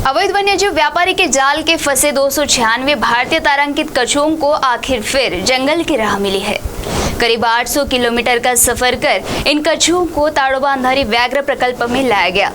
अवैध वन्यजीव व्यापारी के जाल के फंसे 296 भारतीय तारांकित कछुओं को आखिर फिर जंगल की राह मिली है। करीब 800 किलोमीटर का सफर कर इन कछुओं को ताड़ोबा अंधारी व्याघ्र प्रकल्प में लाया गया।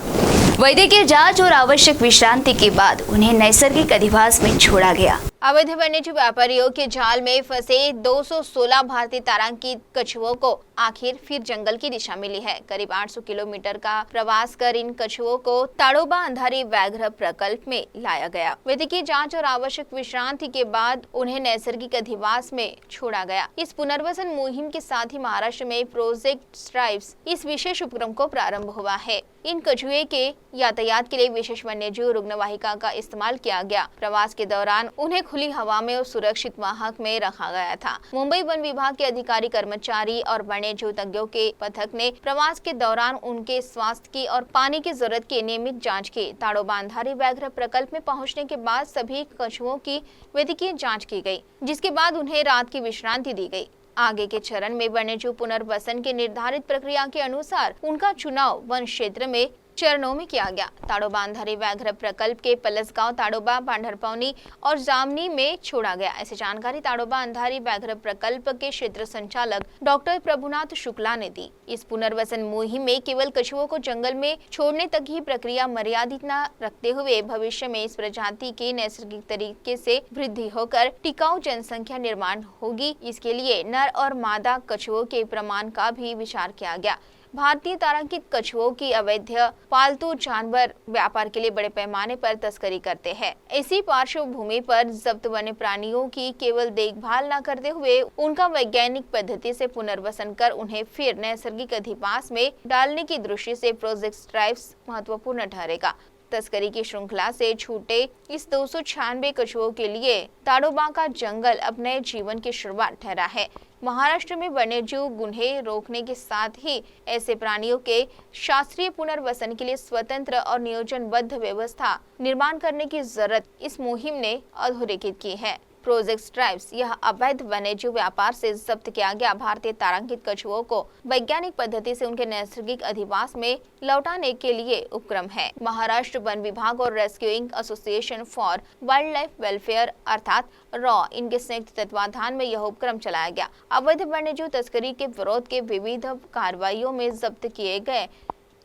वैद्यकीय जांच और आवश्यक विश्रांति के बाद उन्हें नैसर्गिक अधिवास में छोड़ा गया। अवैध वन्यजीव व्यापारियों के जाल में फंसे 216 भारतीय तारांकित कछुओं को आखिर फिर जंगल की दिशा मिली है। करीब 800 किलोमीटर का प्रवास कर इन कछुओं को ताड़ोबा अंधारी व्याघ्र प्रकल्प में लाया गया। वैद्यकीय जांच और आवश्यक विश्रांति के बाद उन्हें नैसर्गिक अधिवास में छोड़ा गया। इस पुनर्वसन मुहिम के साथ ही महाराष्ट्र में प्रोजेक्ट स्ट्राइप्स इस विशेष उपक्रम को प्रारंभ हुआ है। इन कछुए के यातायात के लिए विशेष वन्यजीव रुग्णवाहिका का इस्तेमाल किया गया। प्रवास के दौरान उन्हें खुली हवा में और सुरक्षित वाहक में रखा गया था। मुंबई वन विभाग के अधिकारी, कर्मचारी और वन्यजीव तज्ञों के पथक ने प्रवास के दौरान उनके स्वास्थ्य की और पानी की जरूरत की नियमित जांच की। ताड़ोबा अंधारी व्याघ्र प्रकल्प में पहुंचने के बाद सभी कछुओं की वैद्यकीय जांच की गई, जिसके बाद उन्हें रात की विश्रांति दी गई। आगे के चरण में वन्यजीव पुनर्वसन की निर्धारित प्रक्रिया के अनुसार उनका चुनाव वन क्षेत्र में चरणों में किया गया। ताड़ोबा अंधारी व्याघ्र प्रकल्प के पलसगांव, ताड़ोबा, पांढरपौनी और जामनी में छोड़ा गया। ऐसी जानकारी ताड़ोबा अंधारी व्याघ्र प्रकल्प के क्षेत्र संचालक डॉक्टर प्रभुनाथ शुक्ला ने दी। इस पुनर्वसन मुहिम में केवल कछुओं को जंगल में छोड़ने तक ही प्रक्रिया मर्यादित न रखते हुए भविष्य में इस प्रजाति की नैसर्गिक तरीके से वृद्धि होकर टिकाऊ जनसंख्या निर्माण होगी। इसके लिए नर और मादा कछुओं के प्रमाण का भी विचार किया गया। भारतीय तारांकित कछुओं की अवैध पालतू जानवर व्यापार के लिए बड़े पैमाने पर तस्करी करते हैं। इसी पार्श्वभूमि पर जब्त वन्य प्राणियों की केवल देखभाल न करते हुए उनका वैज्ञानिक पद्धति से पुनर्वसन कर उन्हें फिर नैसर्गिक अधिवास में डालने की दृष्टि से प्रोजेक्ट स्ट्राइप्स महत्वपूर्ण ठहरेगा। तस्करी की श्रृंखला से छूटे इस 296 कछुओं के लिए ताड़ोबा का जंगल अपने जीवन की शुरुआत ठहरा है। महाराष्ट्र में वन्यजीव गुन्हे रोकने के साथ ही ऐसे प्राणियों के शास्त्रीय पुनर्वसन के लिए स्वतंत्र और नियोजनबद्ध व्यवस्था निर्माण करने की जरूरत इस मुहिम ने अधोरेखित की है। प्रोजेक्ट स्ट्राइप्स यह अवैध वन्यजीव व्यापार से जब्त किया गया भारतीय तारांकित कछुओं को वैज्ञानिक पद्धति से उनके नैसर्गिक अधिवास में लौटाने के लिए उपक्रम है। महाराष्ट्र वन विभाग और rescuing association for wild life welfare अर्थात रॉ इनके संयुक्त तत्वाधान में यह उपक्रम चलाया गया। अवैध वन्यजीव तस्करी के विरोध के विविध कार्रवाइयों में जब्त किए गए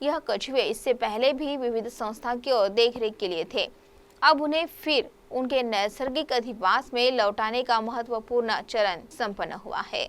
यह कछुए इससे पहले भी विविध संस्था की देखरेख के लिए थे। अब उन्हें फिर उनके नैसर्गिक अधिवास में लौटाने का महत्वपूर्ण चरण संपन्न हुआ है।